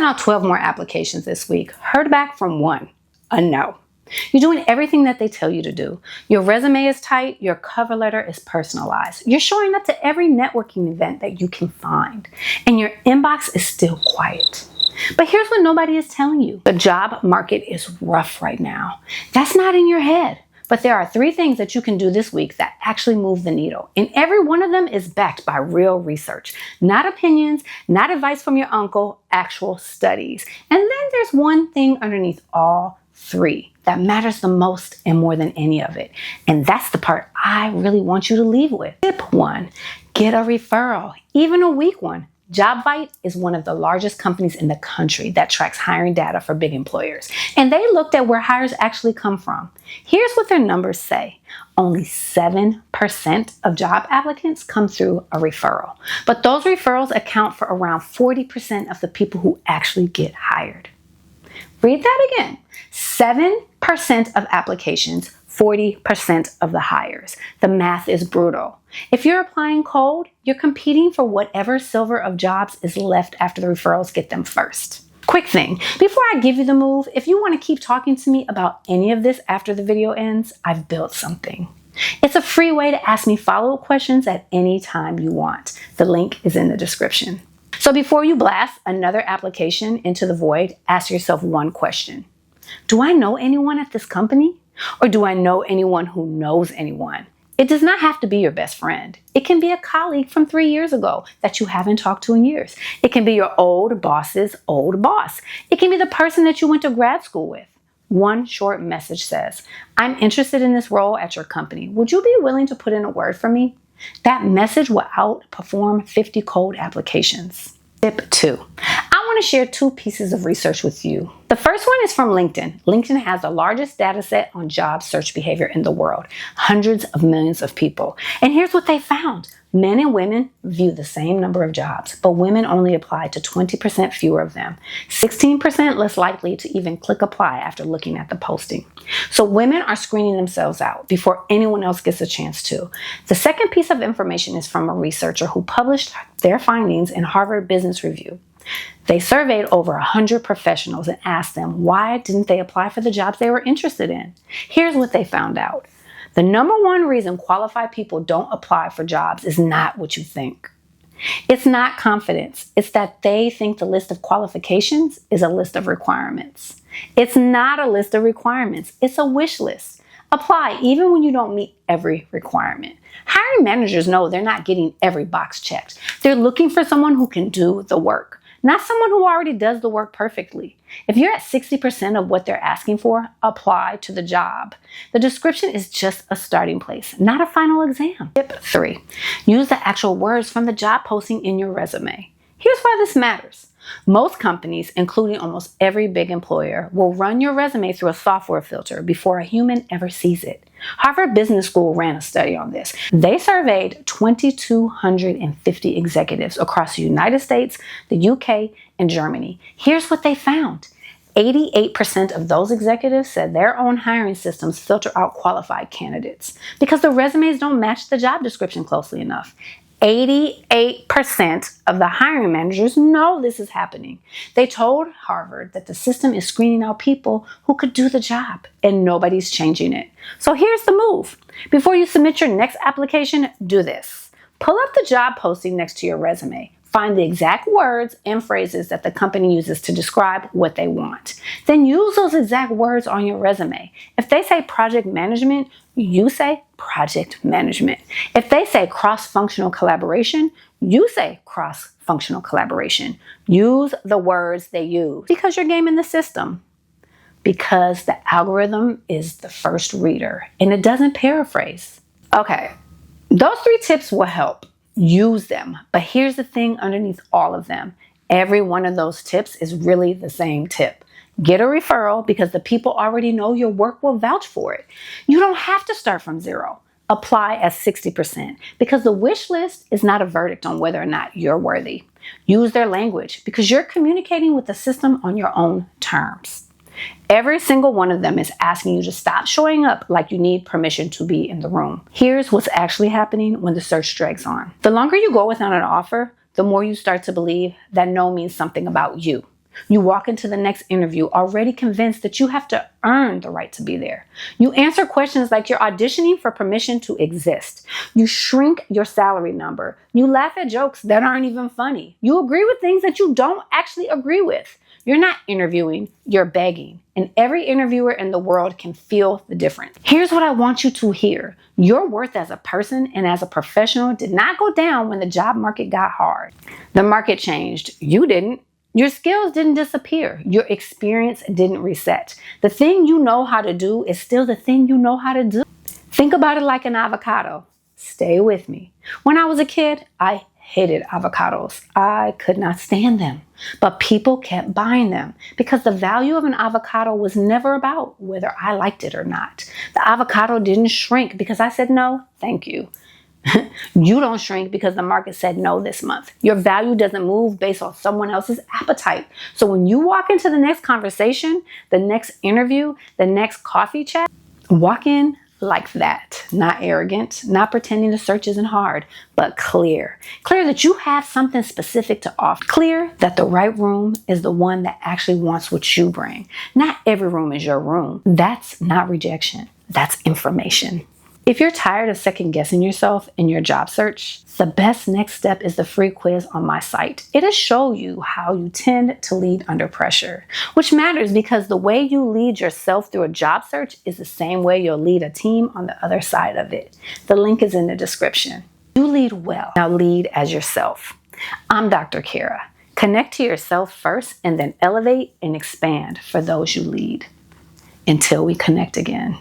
sent out 12 more applications this week. Heard back from one, a no. You're doing everything that they tell you to do. Your resume is tight. Your cover letter is personalized. You're showing up to every networking event that you can find. And your inbox is still quiet. But here's what nobody is telling you. The job market is rough right now. That's not in your head. But there are 3 things that you can do this week that actually move the needle. And every one of them is backed by real research. Not opinions, not advice from your uncle, actual studies. And then there's one thing underneath all 3 that matters the most and more than any of it. And that's the part I really want you to leave with. Tip 1, get a referral, even a weak one. JobVite is one of the largest companies in the country that tracks hiring data for big employers. And they looked at where hires actually come from. Here's what their numbers say. Only 7% of job applicants come through a referral. But those referrals account for around 40% of the people who actually get hired. Read that again. 7% of applications, 40% of the hires. The math is brutal. If you're applying cold, you're competing for whatever silver of jobs is left after the referrals get them first. Quick thing, before I give you the move, if you want to keep talking to me about any of this after the video ends, I've built something. It's a free way to ask me follow-up questions at any time you want. The link is in the description. So before you blast another application into the void, ask yourself one question. Do I know anyone at this company? Or do I know anyone who knows anyone? It does not have to be your best friend. It can be a colleague from 3 years ago that you haven't talked to in years. It can be your old boss's old boss. It can be the person that you went to grad school with. One short message says, I'm interested in this role at your company. Would you be willing to put in a word for me? That message will outperform 50 cold applications. Tip 2. I want to share 2 pieces of research with you. The first one is from LinkedIn. LinkedIn has the largest data set on job search behavior in the world, hundreds of millions of people. And here's what they found. Men and women view the same number of jobs, but women only apply to 20% fewer of them, 16% less likely to even click apply after looking at the posting. So women are screening themselves out before anyone else gets a chance to. The second piece of information is from a researcher who published their findings in Harvard Business Review. They surveyed over 100 professionals and asked them why didn't they apply for the jobs they were interested in. Here's what they found out. The number one reason qualified people don't apply for jobs is not what you think. It's not confidence. It's that they think the list of qualifications is a list of requirements. It's not a list of requirements. It's a wish list. Apply even when you don't meet every requirement. Hiring managers know they're not getting every box checked. They're looking for someone who can do the work, not someone who already does the work perfectly. If you're at 60% of what they're asking for, apply to the job. The description is just a starting place, not a final exam. Tip 3, use the actual words from the job posting in your resume. Here's why this matters. Most companies, including almost every big employer, will run your resume through a software filter before a human ever sees it. Harvard Business School ran a study on this. They surveyed 2,250 executives across the United States, the UK, and Germany. Here's what they found. 88% of those executives said their own hiring systems filter out qualified candidates because the resumes don't match the job description closely enough. 88% of the hiring managers know this is happening. They told Harvard that the system is screening out people who could do the job, and nobody's changing it. So here's the move. Before you submit your next application, do this. Pull up the job posting next to your resume. Find the exact words and phrases that the company uses to describe what they want. Then use those exact words on your resume. If they say project management, you say project management. If they say cross-functional collaboration, you say cross-functional collaboration. Use the words they use because you're gaming the system. Because the algorithm is the first reader and it doesn't paraphrase. Okay, those 3 tips will help. Use them. But here's the thing underneath all of them. Every one of those tips is really the same tip. Get a referral because the people already know your work will vouch for it. You don't have to start from 0. Apply at 60% because the wish list is not a verdict on whether or not you're worthy. Use their language because you're communicating with the system on your own terms. Every single one of them is asking you to stop showing up like you need permission to be in the room. Here's what's actually happening when the search drags on. The longer you go without an offer, the more you start to believe that no means something about you. You walk into the next interview already convinced that you have to earn the right to be there. You answer questions like you're auditioning for permission to exist. You shrink your salary number. You laugh at jokes that aren't even funny. You agree with things that you don't actually agree with. You're not interviewing, you're begging. And every interviewer in the world can feel the difference. Here's what I want you to hear. Your worth as a person and as a professional did not go down when the job market got hard. The market changed. You didn't. Your skills didn't disappear. Your experience didn't reset. The thing you know how to do is still the thing you know how to do. Think about it like an avocado. Stay with me. When I was a kid, I hated avocados. I could not stand them. But people kept buying them because the value of an avocado was never about whether I liked it or not. The avocado didn't shrink because I said no, thank you. You don't shrink because the market said no this month. Your value doesn't move based on someone else's appetite. So when you walk into the next conversation, the next interview, the next coffee chat, walk in like that. Not arrogant, not pretending the search isn't hard, but clear. Clear that you have something specific to offer. Clear that the right room is the one that actually wants what you bring. Not every room is your room. That's not rejection. That's information. If you're tired of second guessing yourself in your job search, the best next step is the free quiz on my site. It'll show you how you tend to lead under pressure, which matters because the way you lead yourself through a job search is the same way you'll lead a team on the other side of it. The link is in the description. You lead well. Now lead as yourself. I'm Dr. Kara. Connect to yourself first and then elevate and expand for those you lead. Until we connect again.